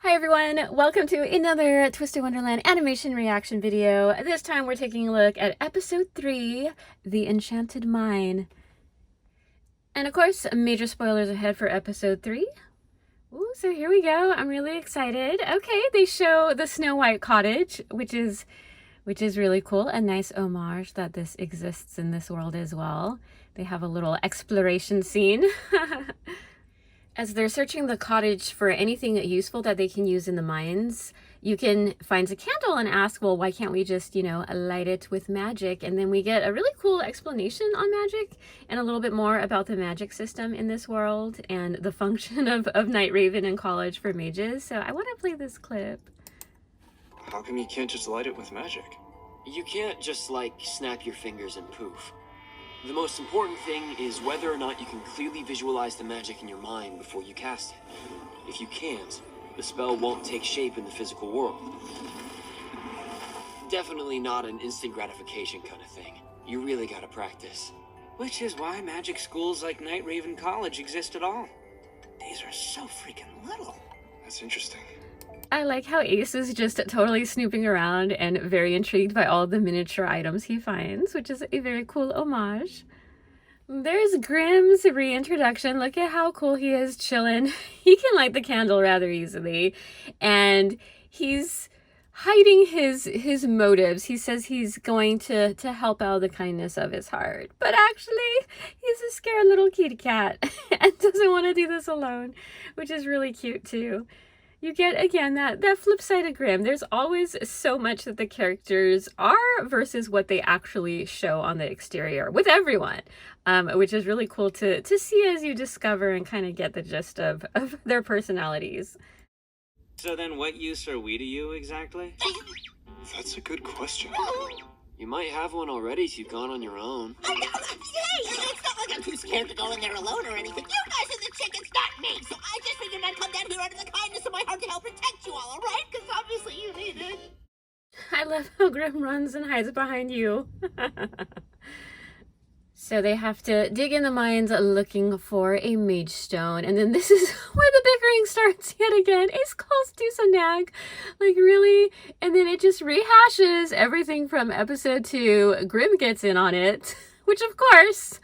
Hi everyone, welcome to another Twisted Wonderland animation reaction video. This time we're taking a look at episode 3, The Enchanted Mine. And of course, major spoilers ahead for episode 3. Ooh, so here we go. I'm really excited. Okay, they show the Snow White cottage, which is really cool. A nice homage that this exists in this world as well. They have a little exploration scene. As they're searching the cottage for anything useful that they can use in the mines, Yukin finds a candle and asks, well, why can't we just, light it with magic? And then we get a really cool explanation on magic and a little bit more about the magic system in this world and the function of Night Raven in college for mages. So I want to play this clip. How come you can't just light it with magic? You can't just, snap your fingers and poof. The most important thing is whether or not you can clearly visualize the magic in your mind before you cast it. If you can't, the spell won't take shape in the physical world. Definitely not an instant gratification kind of thing. You really gotta practice. Which is why magic schools like Night Raven College exist at all. These are so freaking little. That's interesting. I like how Ace is just totally snooping around and very intrigued by all the miniature items he finds, which is a very cool homage. There's Grimm's reintroduction. Look at how cool he is chilling. He can light the candle rather easily, and he's hiding his motives. He says he's going to help out the kindness of his heart, but actually he's a scared little kitty cat and doesn't want to do this alone, which is really cute too. You get, again, that flip side of Grimm. There's always so much that the characters are versus what they actually show on the exterior with everyone, which is really cool to see as you discover and kind of get the gist of their personalities. So then what use are we to you exactly? That's a good question. You might have one already if you've gone on your own. Hey, it's not like I'm too scared to go in there alone or anything. You guys are the chickens, not me. So I just figured I'd come down here out of the kindness of my heart to help protect you all right? Because obviously you need it. I love how Grimm runs and hides behind you. So they have to dig in the mines looking for a mage stone. And then this is where the bickering starts yet again. Ace calls Deuce a nag. Like, really? And then it just rehashes everything from episode 2. Grimm gets in on it, which of course.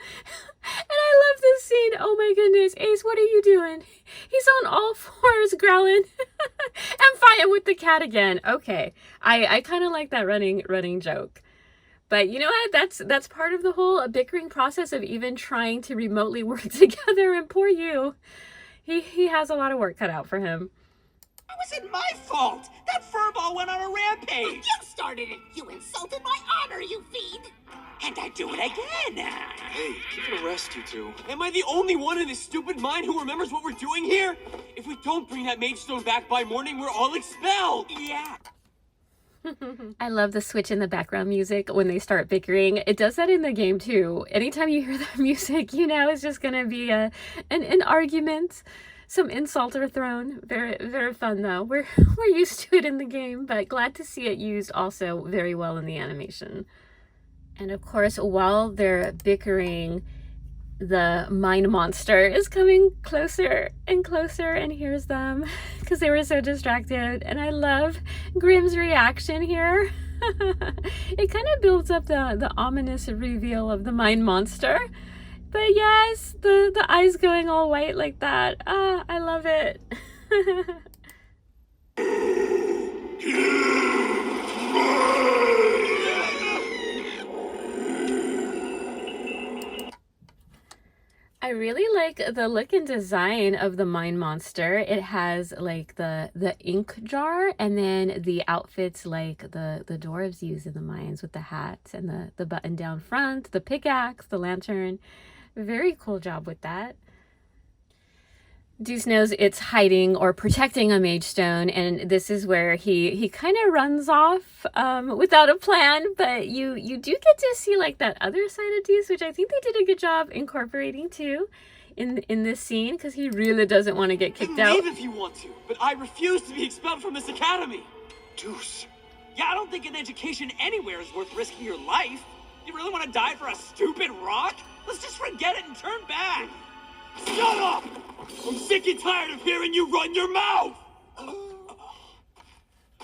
And I love this scene. Oh my goodness. Ace, what are you doing? He's on all fours growling and fighting with the cat again. Okay. I kind of like that running joke. But you know what? That's part of the whole bickering process of even trying to remotely work together. And poor you, he has a lot of work cut out for him. How was it my fault? That furball went on a rampage. You started it. You insulted my honor, you fiend. And I do it again. Hey, give it a rest, you two. Am I the only one in this stupid mind who remembers what we're doing here? If we don't bring that mage stone back by morning, we're all expelled. Yeah. I love the switch in the background music when they start bickering. It does that in the game too. Anytime you hear that music, it's just gonna be an argument. Some insults are thrown. Very, very fun though. We're used to it in the game, but glad to see it used also very well in the animation. And of course, while they're bickering, the mine monster is coming closer and closer and hears them because they were so distracted. And I love Grimm's reaction here. It kind of builds up the ominous reveal of the mine monster. But yes, the eyes going all white like that. Ah, I love it. I really like the look and design of the mine monster. It has like the ink jar and then the outfits like the dwarves use in the mines with the hat and the button down front, the pickaxe, the lantern. Very cool job with that. Deuce knows it's hiding or protecting a mage stone, and this is where he kind of runs off without a plan, but you do get to see like that other side of Deuce, which I think they did a good job incorporating too in this scene, because he really doesn't want to get kicked out. Leave if you want to, but I refuse to be expelled from this academy. Deuce. Yeah, I don't think an education anywhere is worth risking your life. You really want to die for a stupid rock? Let's just forget it and turn back. Shut up! I'm sick and tired of hearing you run your mouth!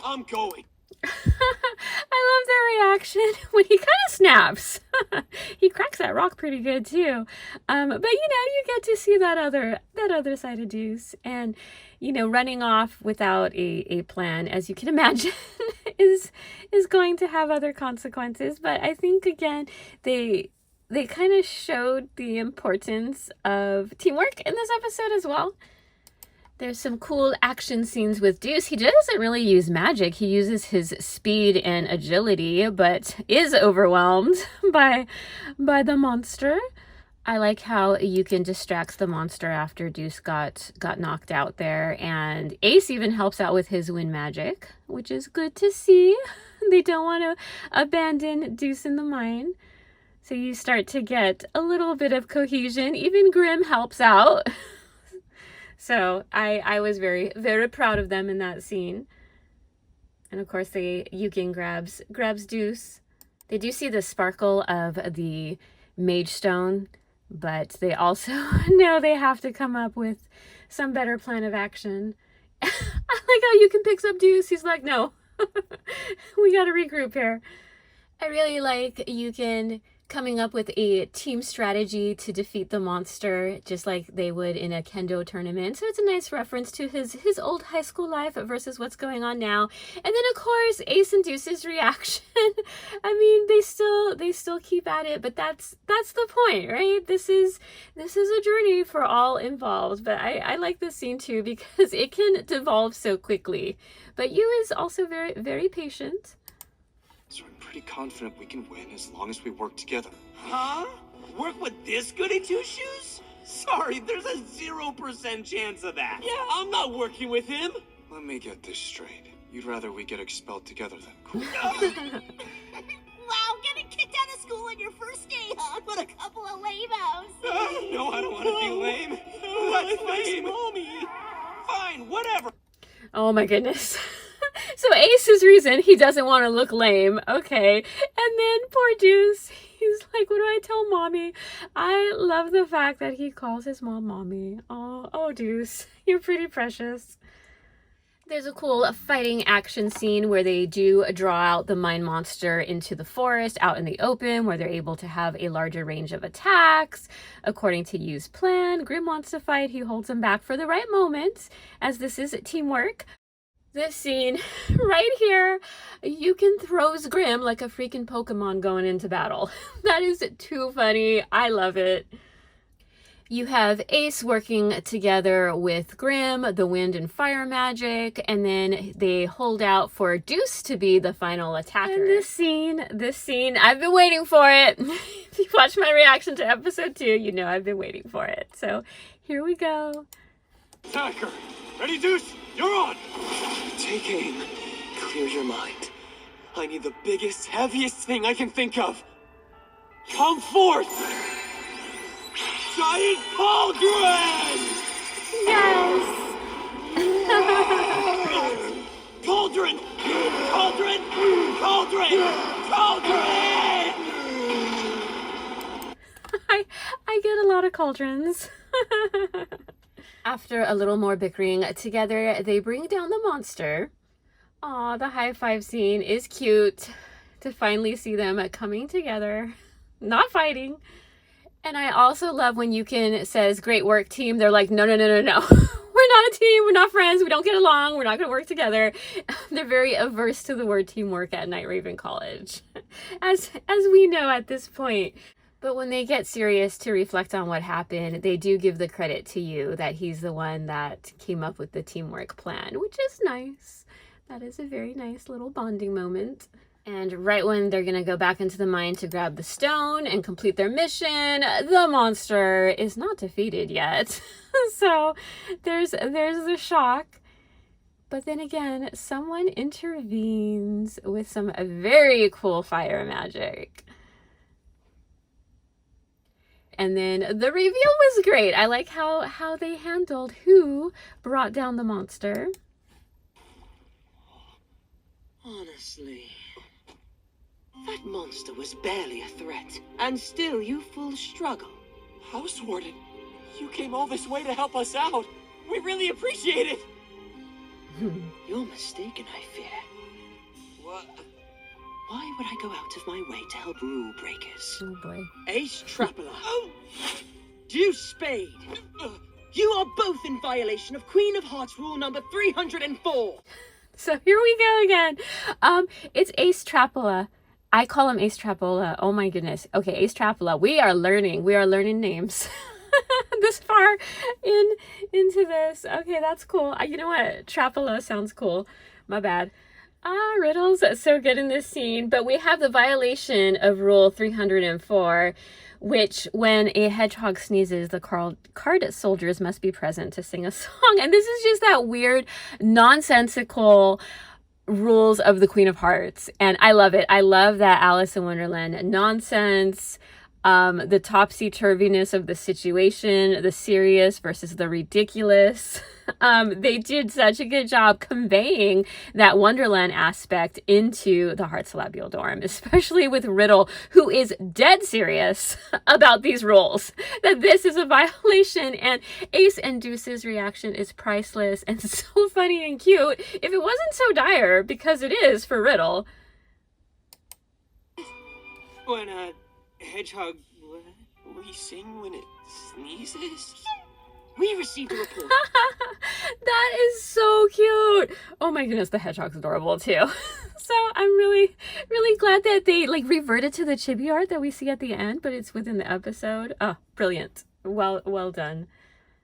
I'm going. I love their reaction when he kind of snaps. He cracks that rock pretty good too. But you know, you get to see that other side of Deuce, and you know, running off without a plan, as you can imagine, is going to have other consequences. But I think again, they kind of showed the importance of teamwork in this episode as well. There's some cool action scenes with Deuce. He doesn't really use magic. He uses his speed and agility, but is overwhelmed by the monster. I like how Yukin distracts the monster after Deuce got knocked out there, and Ace even helps out with his wind magic, which is good to see. They don't want to abandon Deuce in the mine. So you start to get a little bit of cohesion. Even Grim helps out. So I was very, very proud of them in that scene. And of course, Yukin grabs Deuce. They do see the sparkle of the Mage Stone, but they also know they have to come up with some better plan of action. I like how Yukin picks up Deuce. He's like, no, we gotta regroup here. I really like Yukin coming up with a team strategy to defeat the monster, just like they would in a kendo tournament. So it's a nice reference to his old high school life versus what's going on now. And then of course Ace and Deuce's reaction. I mean, they still keep at it, but that's the point, right? This is a journey for all involved. But I like this scene too because it can devolve so quickly. But Yu is also very, very patient. So I'm pretty confident we can win as long as we work together. Huh? Work with this goody two-shoes? Sorry, there's a 0% chance of that. Yeah, I'm not working with him. Let me get this straight. You'd rather we get expelled together than cool. Wow, getting kicked out of school on your first day, huh? What a couple of lame-os. No, I don't want to be lame. What's lame? Mommy. Fine, whatever. Oh my goodness. So Ace's reason he doesn't want to look lame. Okay. And then poor Deuce, he's like, what do I tell mommy? I love the fact that he calls his mom mommy. Oh Deuce, you're pretty precious. There's a cool fighting action scene where they do draw out the mine monster into the forest out in the open, where they're able to have a larger range of attacks. According to Yu's plan, Grim wants to fight. He holds him back for the right moment, as this is teamwork. This scene right here, Yukin throws Grim like a freaking Pokemon going into battle. That is too funny. I love it. You have Ace working together with Grim, the wind and fire magic, and then they hold out for Deuce to be the final attacker. And this scene, I've been waiting for it. If you watch my reaction to episode 2, you know I've been waiting for it. So here we go. Attacker! Ready, Deuce? You're on! Take aim. Clear your mind. I need the biggest, heaviest thing I can think of. Come forth! Giant cauldron! Yes! Cauldron! Cauldron! Cauldron! Cauldron! I get a lot of cauldrons. After a little more bickering together, they bring down the monster. Aw, the high five scene is cute to finally see them coming together, not fighting. And I also love when Yukin says, great work, team. They're like, no. We're not a team. We're not friends. We don't get along. We're not going to work together. They're very averse to the word teamwork at Night Raven College, as we know at this point. But when they get serious to reflect on what happened, they do give the credit to Yu that he's the one that came up with the teamwork plan, which is nice. That is a very nice little bonding moment. And right when they're going to go back into the mine to grab the stone and complete their mission, the monster is not defeated yet. So there's the shock. But then again, someone intervenes with some very cool fire magic. And then the reveal was great. I like how they handled who brought down the monster. Honestly, that monster was barely a threat, and still you fools struggle. House Warden, you came all this way to help us out. We really appreciate it. You're mistaken, I fear. Why would I go out of my way to help rule breakers? Oh boy. Ace Trapper. Deuce Spade. You are both in violation of Queen of Hearts rule number 304. So here we go again. It's Ace Trappola. I call him Ace Trappola. Oh my goodness. Okay, Ace Trappola. We are learning names this far into this. Okay, that's cool. You know what? Trappola sounds cool. My bad. Riddle's so good in this scene, but we have the violation of rule 304, which when a hedgehog sneezes, the card soldiers must be present to sing a song. And this is just that weird, nonsensical rules of the Queen of Hearts. And I love it. I love that Alice in Wonderland nonsense, the topsy-turviness of the situation, the serious versus the ridiculous. They did such a good job conveying that Wonderland aspect into the Hearts Labial Dorm, especially with Riddle, who is dead serious about these rules, that this is a violation, and Ace and Deuce's reaction is priceless and so funny and cute, if it wasn't so dire, because it is for Riddle. When a hedgehog... We sing when it sneezes? We received a report. That is so cute. Oh my goodness, the hedgehog's adorable too. So I'm really glad that they reverted to the chibi art that we see at the end, but it's within the episode. Oh, brilliant. Well done.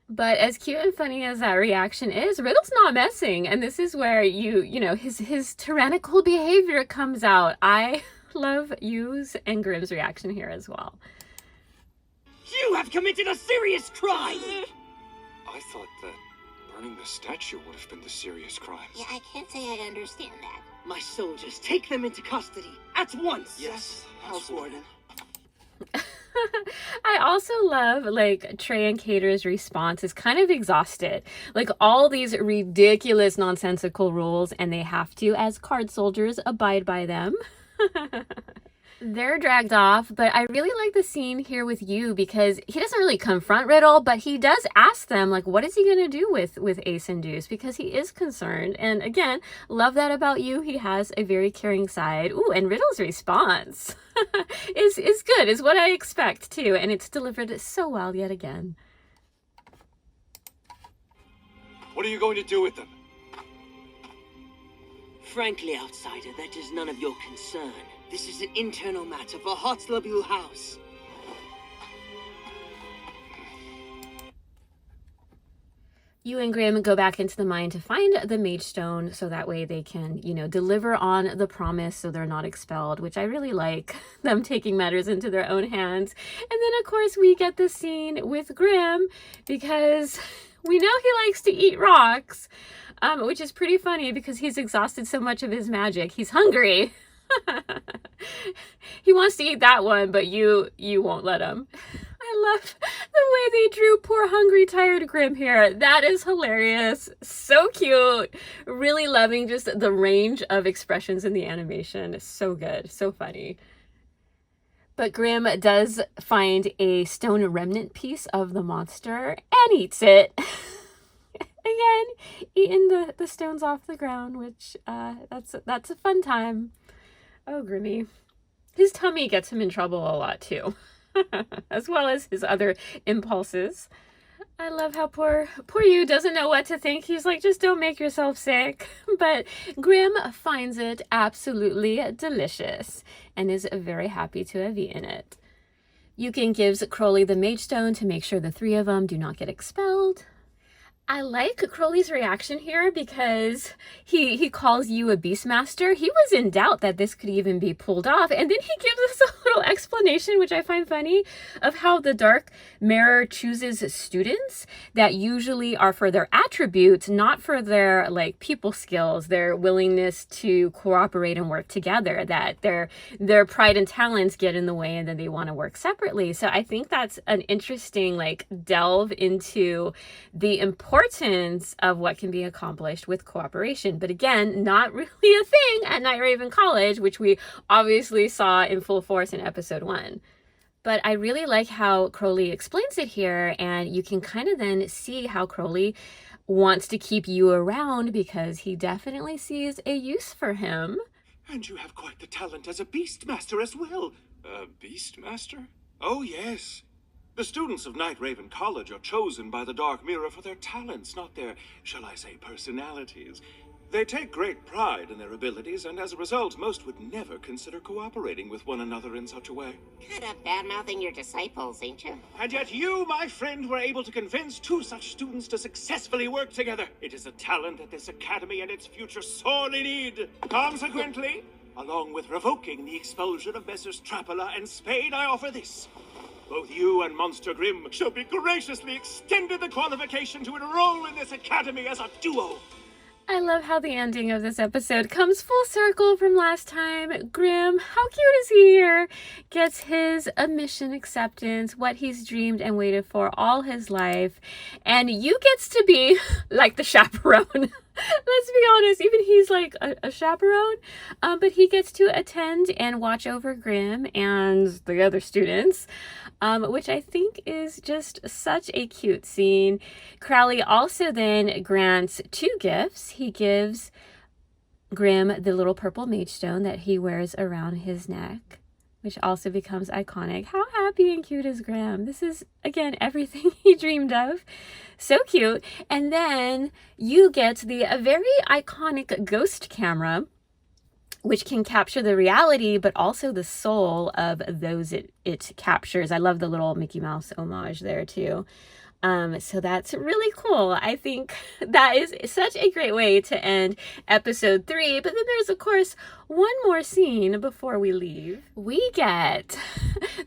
But as cute and funny as that reaction is, Riddle's not messing, and this is where you know his tyrannical behavior comes out. I love Yu's and Grimm's reaction here as well. You have committed a serious crime! I thought that burning the statue would have been the serious crime. Yeah, I can't say I understand that. My soldiers, take them into custody at once. Yes, House Warden. I also love Trey and Cater's response is kind of exhausted. All these ridiculous nonsensical rules, and they have to, as card soldiers, abide by them. They're dragged off, but I really like the scene here with Yu because he doesn't really confront Riddle, but he does ask them, what is he going to do with Ace and Deuce, because he is concerned. And again, love that about Yu. He has a very caring side. Ooh, and Riddle's response is good, is what I expect too, and it's delivered so well yet again. What are you going to do with them? Frankly, outsider, that is none of your concern. This is an internal matter for Hearts Labial House. Yu and Grimm go back into the mine to find the Mage Stone so that way they can, deliver on the promise so they're not expelled, which I really like, them taking matters into their own hands. And then, of course, we get the scene with Grimm because we know he likes to eat rocks, which is pretty funny because he's exhausted so much of his magic. He's hungry. He wants to eat that one, but you won't let him. I love the way they drew poor hungry tired Grimm here. That is hilarious. So cute. Really loving just the range of expressions in the animation. So good. So funny. But Grimm does find a stone remnant piece of the monster and eats it. Again, eating the stones off the ground, which that's a fun time. Oh, Grimmy. His tummy gets him in trouble a lot, too. As well as his other impulses. I love how poor Yu doesn't know what to think. He's like, just don't make yourself sick. But Grimm finds it absolutely delicious and is very happy to have eaten it. Yukin gives Crowley the Mage Stone to make sure the three of them do not get expelled. I like Crowley's reaction here because he calls Yu a Beastmaster. He was in doubt that this could even be pulled off. And then he gives us a little explanation, which I find funny, of how the Dark Mirror chooses students that usually are for their attributes, not for their people skills, their willingness to cooperate and work together, that their pride and talents get in the way and then they want to work separately. So I think that's an interesting delve into the importance of what can be accomplished with cooperation. But again, not really a thing at Night Raven College, which we obviously saw in full force in episode 1. But I really like how Crowley explains it here, and you can kind of then see how Crowley wants to keep Yu around because he definitely sees a use for him. And you have quite the talent as a Beastmaster as well. Beastmaster? Oh, yes. The students of Night Raven College are chosen by the Dark Mirror for their talents, not their, shall I say, personalities. They take great pride in their abilities, and as a result, most would never consider cooperating with one another in such a way. Kind of bad-mouthing your disciples, ain't you? And yet you, my friend, were able to convince two such students to successfully work together. It is a talent that this academy and its future sorely need. Consequently, along with revoking the expulsion of Messrs. Trapala and Spade, I offer this. Both you and Monster Grimm shall be graciously extended the qualification to enroll in this academy as a duo. I love how the ending of this episode comes full circle from last time. Grimm, how cute is he here? Gets his admission acceptance, what he's dreamed and waited for all his life. And you gets to be like the chaperone. Let's be honest, even he's like a chaperone. But he gets to attend and watch over Grimm and the other students. Which I think is just such a cute scene. Crowley also then grants 2 gifts. He gives Grimm the little purple mage stone that he wears around his neck, which also becomes iconic. How happy and cute is Grimm? This is, again, everything he dreamed of. So cute. And then you get the very iconic ghost camera, which can capture the reality, but also the soul of those it captures. I love the little Mickey Mouse homage there too. So that's really cool. I think that is such a great way to end episode 3. But then there's, of course, one more scene before we leave. We get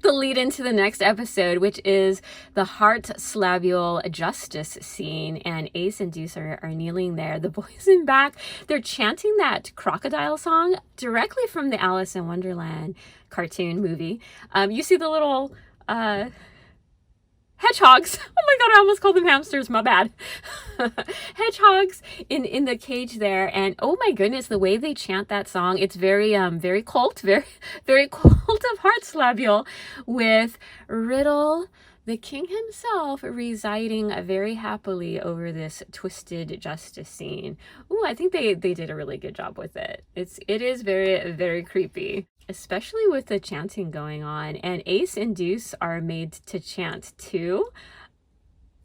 the lead into the next episode, which is the heart slabule justice scene. And Ace and Deuce are kneeling there. The boys in back, they're chanting that crocodile song directly from the Alice in Wonderland cartoon movie. You see the little hedgehogs. Oh my god, I almost called them hamsters. My bad. Hedgehogs in the cage there, and oh my goodness, the way they chant that song, it's very very cult, very cult of heart slabule, with Riddle, the king himself, residing very happily over this twisted justice scene. Ooh, I think they did a really good job with it. It is very, very creepy, especially with the chanting going on. And Ace and Deuce are made to chant too,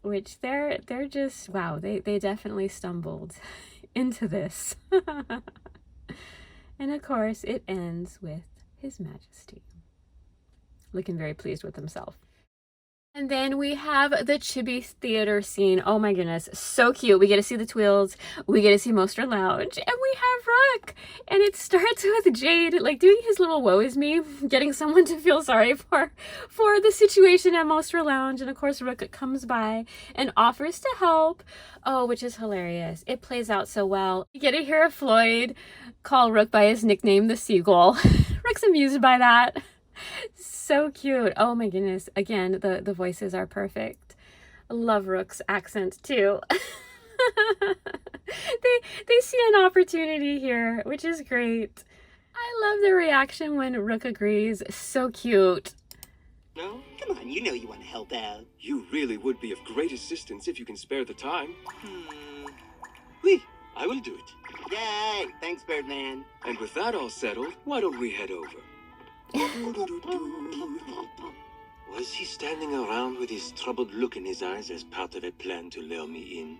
which they're just, wow, they definitely stumbled into this. And of course, it ends with His Majesty looking very pleased with himself. And then we have the Chibis theater scene. Oh my goodness, so cute. We get to see the Twills, we get to see Monster Lounge, and we have Rook. And it starts with Jade, like, doing his little woe is me, getting someone to feel sorry for the situation at Monster Lounge. And of course, Rook comes by and offers to help. Oh, which is hilarious. It plays out so well. You get to hear Floyd call Rook by his nickname, the Seagull. Rook's amused by that. So cute. Oh my goodness. Again, the voices are perfect. I love Rook's accent too. they see an opportunity here, which is great. I love the reaction when Rook agrees. So cute. No? Come on, you know you want to help out. You really would be of great assistance if you can spare the time. Oui. I will do it. Yay! Thanks, Birdman. And with that all settled, why don't we head over? Was he standing around with his troubled look in his eyes as part of a plan to lure me in?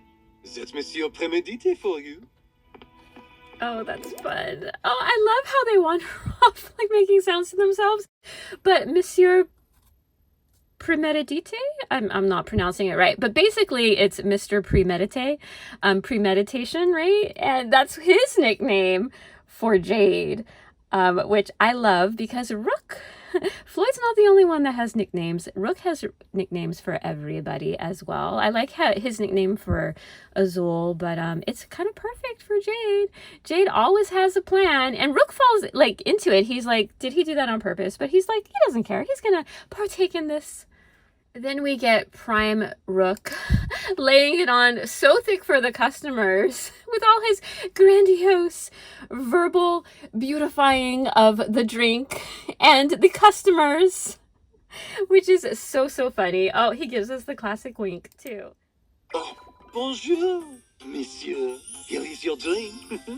That's Monsieur Premedité for you. Oh, that's fun. Oh, I love how they wander off, like making sounds to themselves. But Monsieur Premedité? I'm not pronouncing it right, but basically it's Mr. Premedité, premeditation, right? And that's his nickname for Jade. Which I love because Rook, Floyd's not the only one that has nicknames. Rook has nicknames for everybody as well. I like his nickname for Azul, but it's kind of perfect for Jade. Jade always has a plan, and Rook falls like into it. He's like, did he do that on purpose? But he's like, he doesn't care. He's gonna partake in this. Then we get Prime Rook laying it on so thick for the customers with all his grandiose verbal beautifying of the drink and the customers, which is so funny. Oh, he gives us the classic wink too. Oh, bonjour, monsieur. Here is your drink.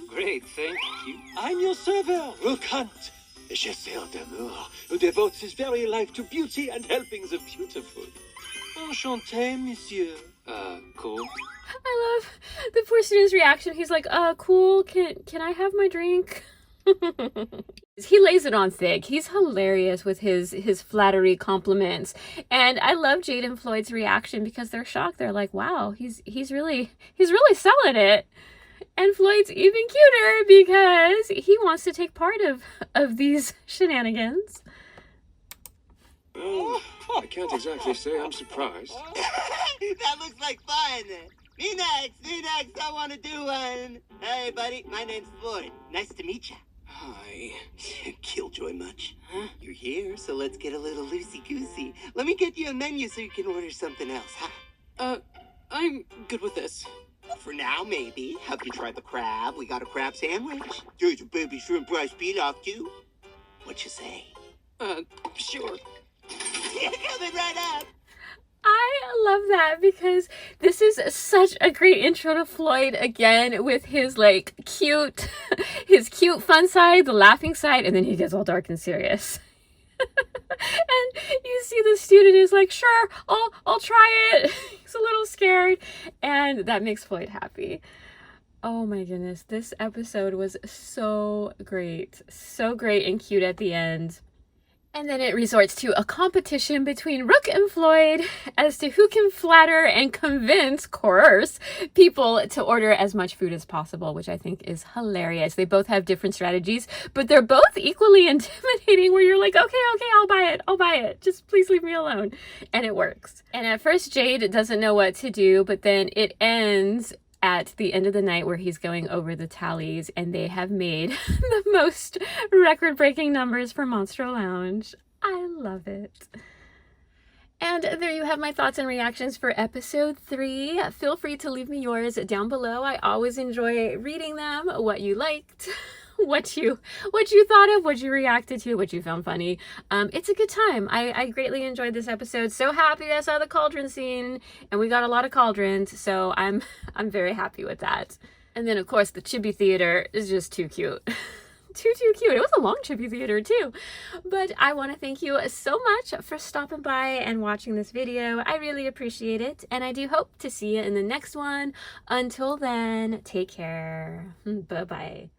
Great, thank you. I'm your server, Rokant, a chasseur d'amour who devotes his very life to beauty and helping the beautiful. Enchanté, monsieur. Cool. I love the poor student's reaction. He's like, cool, can I have my drink? He lays it on thick. He's hilarious with his flattery compliments. And I love Jade and Floyd's reaction because they're shocked. They're like, wow, he's really selling it. And Floyd's even cuter because he wants to take part of these shenanigans. Well, I can't exactly say I'm surprised. That looks like fun. Me next, I want to do one. Hey, buddy, my name's Floyd. Nice to meet you. Hi. Killjoy much? Huh? You're here, so let's get a little loosey-goosey. Let me get you a menu so you can order something else, huh? I'm good with this. Well, for now, maybe. Have you tried the crab? We got a crab sandwich. There's a baby shrimp rice pilaf, too. What you say? Sure. Coming right up. I love that because this is such a great intro to Floyd again with his like cute fun side, the laughing side, and then he gets all dark and serious. And you see the student is like, sure, I'll try it. He's a little scared, and that makes Floyd happy. Oh my goodness, this episode was so great and cute at the end. And then it resorts to a competition between Rook and Floyd as to who can flatter and coerce people to order as much food as possible, which I think is hilarious. They both have different strategies, but they're both equally intimidating where you're like, okay, I'll buy it. Just please leave me alone. And it works. And at first Jade doesn't know what to do, but then it ends at the end of the night where he's going over the tallies and they have made the most record-breaking numbers for Monstro Lounge. I love it. And there you have my thoughts and reactions for episode 3. Feel free to leave me yours down below. I always enjoy reading them, what you liked, what you thought of, what you reacted to, what you found funny. It's a good time. I greatly enjoyed this episode. So happy I saw the cauldron scene, and we got a lot of cauldrons, so I'm very happy with that. And then of course the Chibi Theater is just too cute. Too cute. It was a long Chibi Theater too. But I want to thank you so much for stopping by and watching this video. I really appreciate it, and I do hope to see you in the next one. Until then, take care. Bye-bye.